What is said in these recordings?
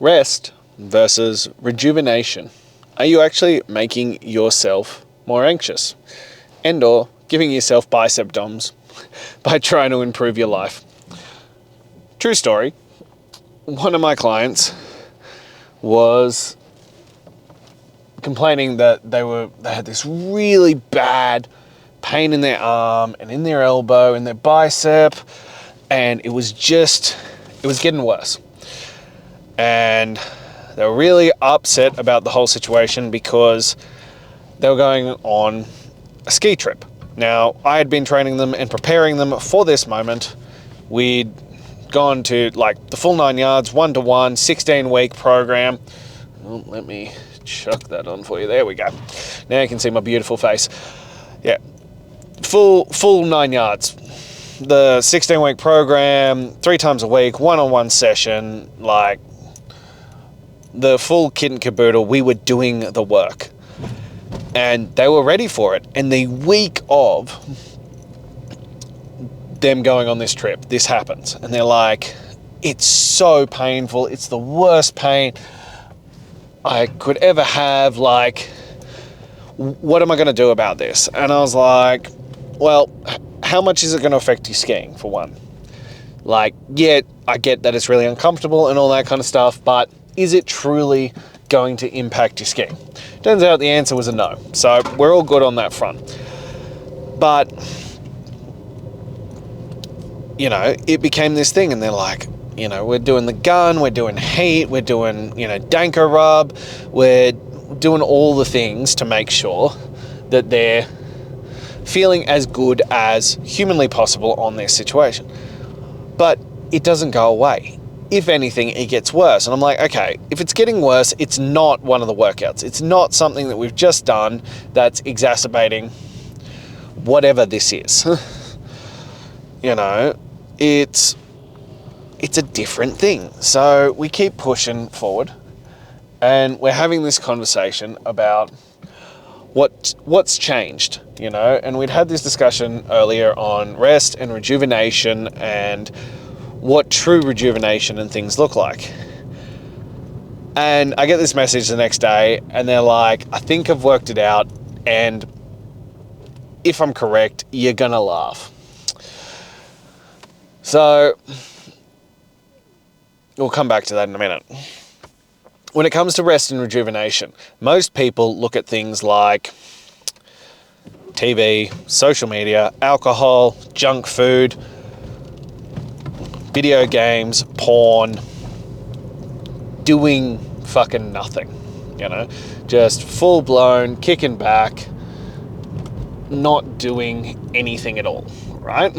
Rest versus rejuvenation. Are you actually making yourself more anxious and or giving yourself bicep DOMs by trying to improve your life? True story. One of my clients was complaining that they had this really bad pain in their arm and in their elbow and their bicep, and it was getting worse. And they were really upset about the whole situation because they were going on a ski trip. Now, I had been training them and preparing them for this moment. We'd gone to like the full 9 yards, 1-to-1, 16-week program. Well, let me chuck that on for you. There we go. Now you can see my beautiful face. Yeah, full 9 yards. The 16-week program, 3 times a week, one-on-one session, like the full kit and caboodle. We were doing the work and they were ready for it. And the week of them going on this trip, this happens. And they're like, it's so painful. It's the worst pain I could ever have. Like, what am I going to do about this? And I was like, well, how much is it going to affect you skiing, for one? Like, yeah, I get that it's really uncomfortable and all that kind of stuff, but is it truly going to impact your skiing? Turns out the answer was a no. So we're all good on that front. But, you know, it became this thing and they're like, you know, we're doing the gun, we're doing heat, we're doing, you know, Danko rub, we're doing all the things to make sure that they're feeling as good as humanly possible on their situation. But it doesn't go away. If anything, it gets worse. And I'm like, okay, if it's getting worse, it's not one of the workouts. It's not something that we've just done that's exacerbating whatever this is. You know, it's a different thing. So we keep pushing forward and we're having this conversation about what's changed, you know, and we'd had this discussion earlier on rest and rejuvenation and what true rejuvenation and things look like. And I get this message the next day and they're like, I think I've worked it out, and if I'm correct, you're gonna laugh. So we'll come back to that in a minute. When it comes to rest and rejuvenation, most people look at things like TV, social media, alcohol, junk food, video games, porn, doing fucking nothing, you know, just full blown kicking back, not doing anything at all, right?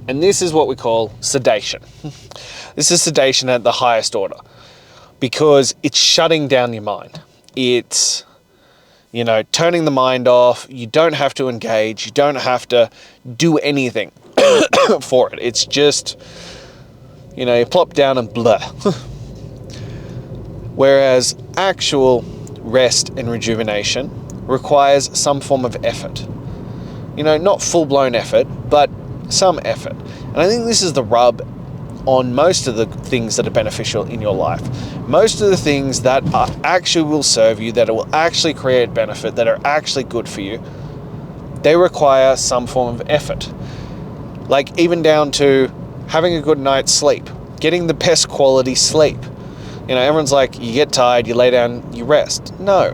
And this is what we call sedation. This is sedation at the highest order because it's shutting down your mind. It's, you know, turning the mind off. You don't have to engage. You don't have to do anything for it. It's just, you know, you plop down and blah. Whereas actual rest and rejuvenation requires some form of effort. You know, not full-blown effort, but some effort. And I think this is the rub on most of the things that are beneficial in your life. Most of the things that actually will serve you, that will actually create benefit, that are actually good for you, they require some form of effort. Like even down to having a good night's sleep, getting the best quality sleep. You know, everyone's like, you get tired, you lay down, you rest. No.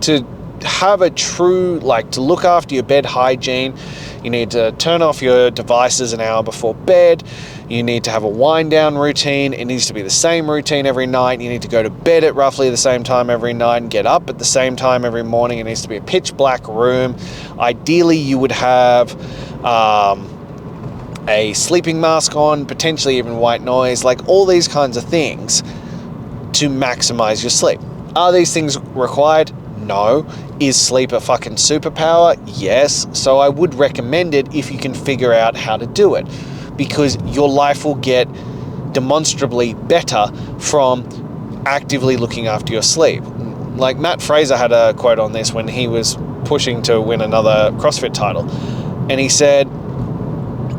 To have a true, like, to look after your bed hygiene, you need to turn off your devices an hour before bed. You need to have a wind down routine. It needs to be the same routine every night. You need to go to bed at roughly the same time every night and get up at the same time every morning. It needs to be a pitch black room. Ideally, you would have a sleeping mask on, potentially even white noise, like all these kinds of things to maximize your sleep. Are these things required? No. Is sleep a fucking superpower? Yes. So I would recommend it if you can figure out how to do it, because your life will get demonstrably better from actively looking after your sleep. Like Matt Fraser had a quote on this when he was pushing to win another CrossFit title. And he said,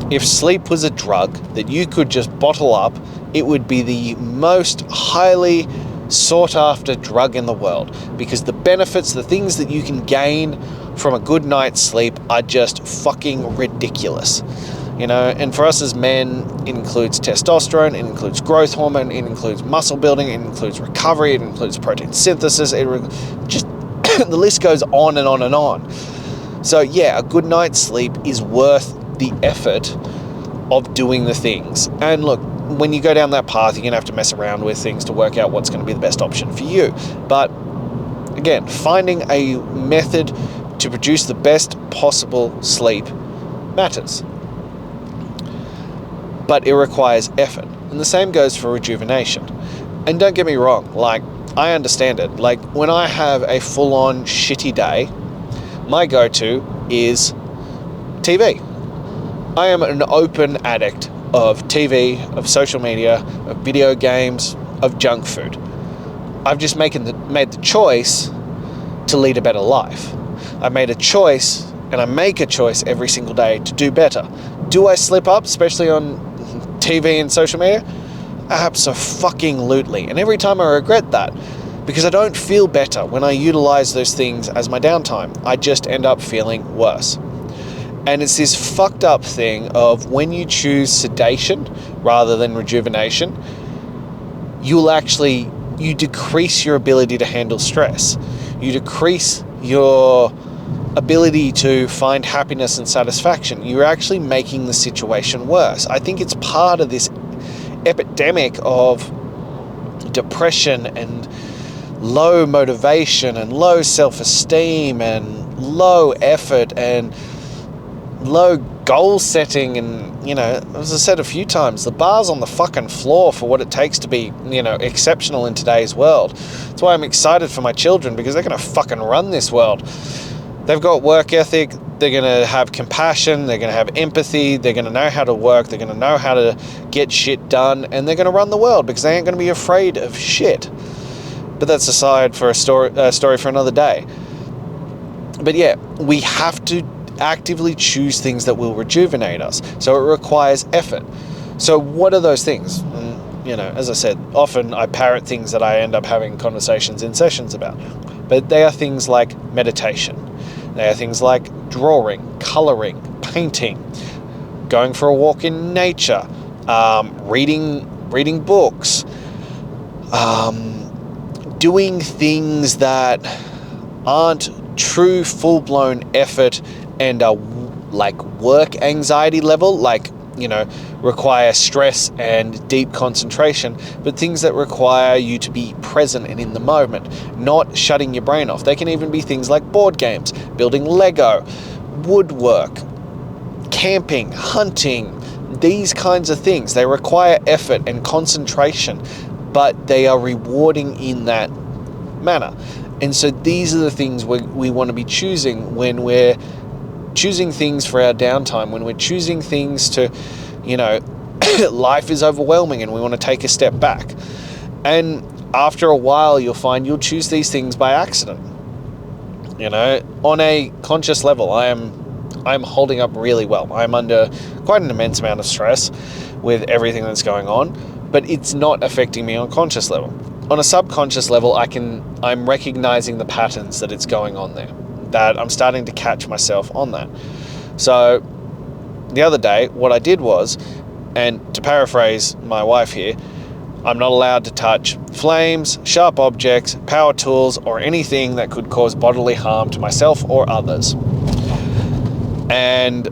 if sleep was a drug that you could just bottle up it would be the most highly sought after drug in the world, because the benefits, the things that you can gain from a good night's sleep are just fucking ridiculous. And for us as men, it includes testosterone, it includes growth hormone, it includes muscle building, it includes recovery, it includes protein synthesis, just the list goes on and on and on. So yeah, a good night's sleep is worth the effort of doing the things. And look, when you go down that path, you're going to have to mess around with things to work out what's going to be the best option for you. But again, finding a method to produce the best possible sleep matters. But it requires effort. And the same goes for rejuvenation. And don't get me wrong, I understand it. When I have a full-on shitty day, my go-to is TV. I am an open addict of TV, of social media, of video games, of junk food. I've just made the choice to lead a better life. I've made a choice, and I make a choice every single day to do better. Do I slip up, especially on TV and social media? Abso-fucking-lutely. And every time I regret that, because I don't feel better when I utilize those things as my downtime. I just end up feeling worse. And it's this fucked up thing of when you choose sedation rather than rejuvenation, you decrease your ability to handle stress. You decrease your ability to find happiness and satisfaction. You're actually making the situation worse. I think it's part of this epidemic of depression and low motivation and low self-esteem and low effort and low goal setting. And as I said a few times, the bar's on the fucking floor for what it takes to be exceptional in today's world. That's why I'm excited for my children, because they're going to fucking run this world. They've got work ethic, they're going to have compassion, they're going to have empathy, they're going to know how to work, they're going to know how to get shit done, and they're going to run the world because they ain't going to be afraid of shit. But that's aside for a story for another day. But yeah, we have to actively choose things that will rejuvenate us. So it requires effort. So what are those things? And, as I said, often I parrot things that I end up having conversations in sessions about. But they are things like meditation. They are things like drawing, coloring, painting, going for a walk in nature, reading books, doing things that aren't true full-blown effort and are like work anxiety level, require stress and deep concentration, but things that require you to be present and in the moment, not shutting your brain off. They can even be things like board games, building Lego, woodwork, camping, hunting, these kinds of things. They require effort and concentration, but they are rewarding in that manner. And so these are the things we want to be choosing when we're choosing things for our downtime, when we're choosing things to, life is overwhelming and we want to take a step back. And after a while, you'll find you'll choose these things by accident. On a conscious level, I'm holding up really well. I'm under quite an immense amount of stress with everything that's going on, but it's not affecting me on a conscious level. On a subconscious level, I'm recognizing the patterns that it's going on there, that I'm starting to catch myself on that. So the other day, what I did was, and to paraphrase my wife here, I'm not allowed to touch flames, sharp objects, power tools, or anything that could cause bodily harm to myself or others. And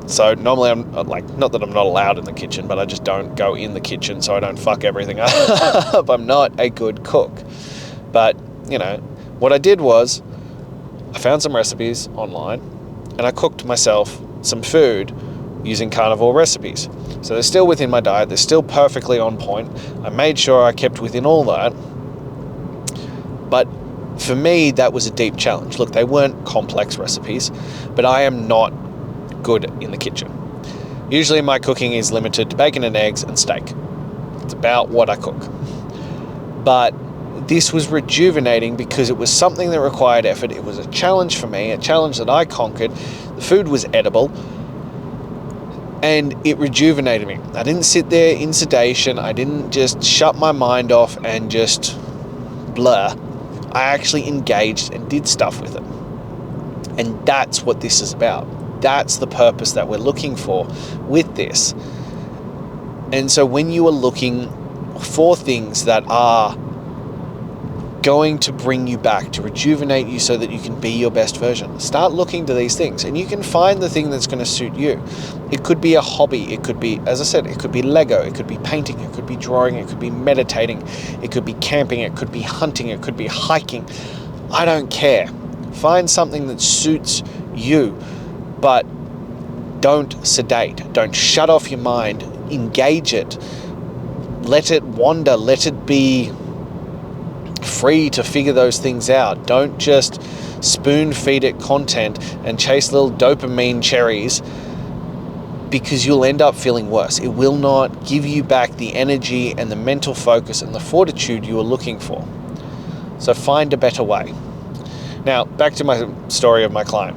so normally I'm not that I'm not allowed in the kitchen, but I just don't go in the kitchen so I don't fuck everything up. I'm not a good cook. But, what I did was I found some recipes online and I cooked myself some food using carnivore recipes. So they're still within my diet. They're still perfectly on point. I made sure I kept within all that. But for me, that was a deep challenge. Look, they weren't complex recipes, but I am not good in the kitchen. Usually my cooking is limited to bacon and eggs and steak. It's about what I cook. But this was rejuvenating because it was something that required effort. It was a challenge for me, a challenge that I conquered. The food was edible. And it rejuvenated me. I didn't sit there in sedation. I didn't just shut my mind off and just blur. I actually engaged and did stuff with it. And that's what this is about. That's the purpose that we're looking for with this. And so when you are looking for things that are going to bring you back, to rejuvenate you so that you can be your best version, start looking to these things, and you can find the thing that's going to suit you. It could be a hobby. It could be, as I said, it could be Lego. It could be painting. It could be drawing. It could be meditating. It could be camping. It could be hunting. It could be hiking. I don't care. Find something that suits you, but don't sedate. Don't shut off your mind. Engage it. Let it wander. Let it be free to figure those things out. Don't just spoon feed it content and chase little dopamine cherries, because you'll end up feeling worse. It will not give you back the energy and the mental focus and the fortitude you are looking for. So find a better way. Now, back to my story of my client.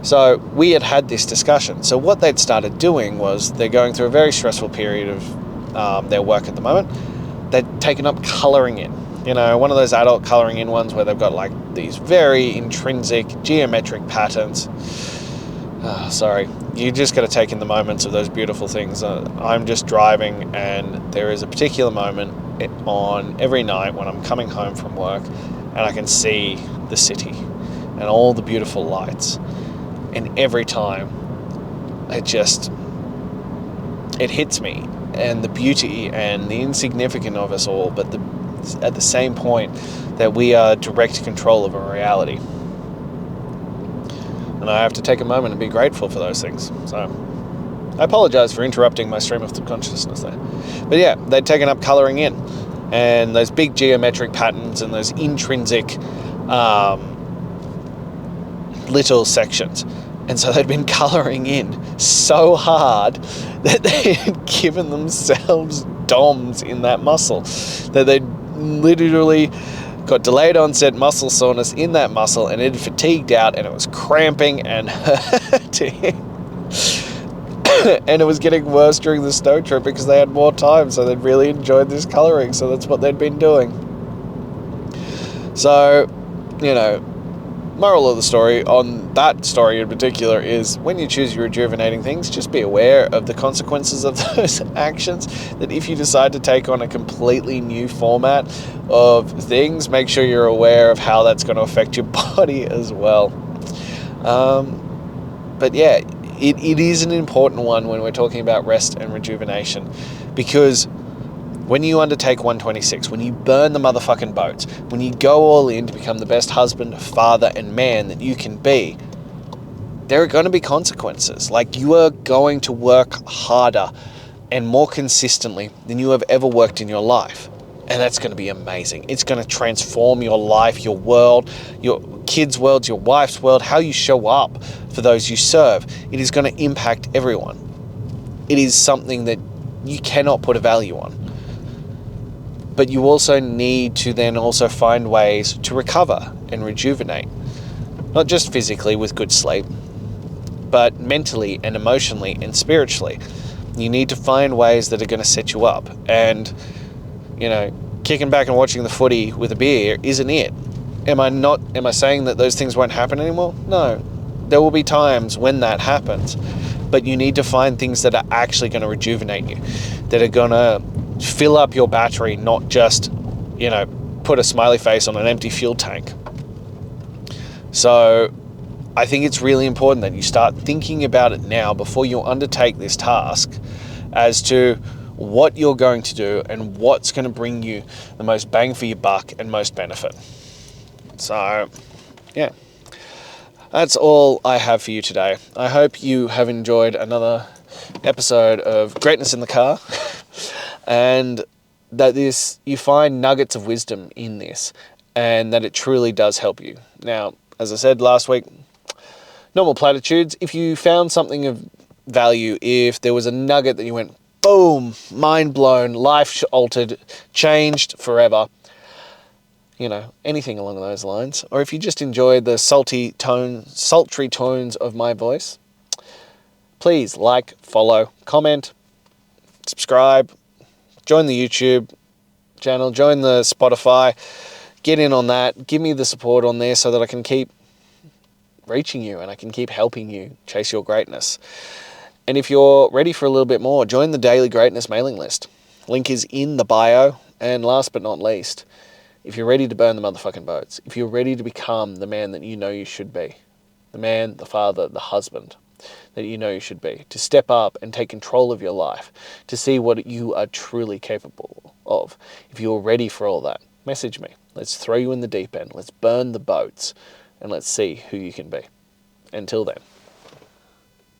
So we had this discussion. So what they'd started doing was, they're going through a very stressful period of their work at the moment. They'd taken up colouring in. You know, one of those adult colouring in ones where they've got like these very intrinsic geometric patterns. Sorry, you just got to take in the moments of those beautiful things. I'm just driving, and there is a particular moment on every night when I'm coming home from work, and I can see the city and all the beautiful lights. And every time it hits me, and the beauty and the insignificance of us all, but at the same point that we are direct control of our reality. And I have to take a moment and be grateful for those things. So I apologize for interrupting my stream of consciousness there. But yeah, they'd taken up colouring in, and those big geometric patterns and those intrinsic little sections. And so they'd been colouring in so hard that they had given themselves DOMs in that muscle, that they'd literally got delayed onset muscle soreness in that muscle, and it had fatigued out, and it was cramping and hurting. And it was getting worse during the snow trip because they had more time, so they'd really enjoyed this colouring, so that's what they'd been doing. So, you know, moral of the story on that story in particular is, when you choose your rejuvenating things, just be aware of the consequences of those actions. That if you decide to take on a completely new format of things, make sure you're aware of how that's going to affect your body as well. But yeah, it is an important one when we're talking about rest and rejuvenation, because when you undertake 126, when you burn the motherfucking boats, when you go all in to become the best husband, father, and man that you can be, there are going to be consequences. Like, you are going to work harder and more consistently than you have ever worked in your life. And that's going to be amazing. It's going to transform your life, your world, your kids' worlds, your wife's world, how you show up for those you serve. It is going to impact everyone. It is something that you cannot put a value on. But you also need to then also find ways to recover and rejuvenate. Not just physically with good sleep, but mentally and emotionally and spiritually. You need to find ways that are going to set you up. And, you know, kicking back and watching the footy with a beer isn't it. Am I saying that those things won't happen anymore? No. There will be times when that happens. But you need to find things that are actually going to rejuvenate you, that are going to fill up your battery, not just, you know, put a smiley face on an empty fuel tank. So I think it's really important that you start thinking about it now before you undertake this task, as to what you're going to do and what's going to bring you the most bang for your buck and most benefit. So, yeah. That's all I have for you today. I hope you have enjoyed another episode of Greatness in the Car, and that you find nuggets of wisdom in this, and that it truly does help you. Now, as I said last week, normal platitudes. If you found something of value, if there was a nugget that you went, boom, mind blown, life altered, changed forever, you know, anything along those lines, or if you just enjoyed the sultry tones of my voice, please like, follow, comment, subscribe, join the YouTube channel, join the Spotify, get in on that, give me the support on there so that I can keep reaching you and I can keep helping you chase your greatness. And if you're ready for a little bit more, join the Daily Greatness mailing list. Link is in the bio. And last but not least, if you're ready to burn the motherfucking boats, if you're ready to become the man that you know you should be, the man, the father, the husband that you know you should be, to step up and take control of your life, to see what you are truly capable of, if you're ready for all that, message me. Let's throw you in the deep end. Let's burn the boats and let's see who you can be. Until then.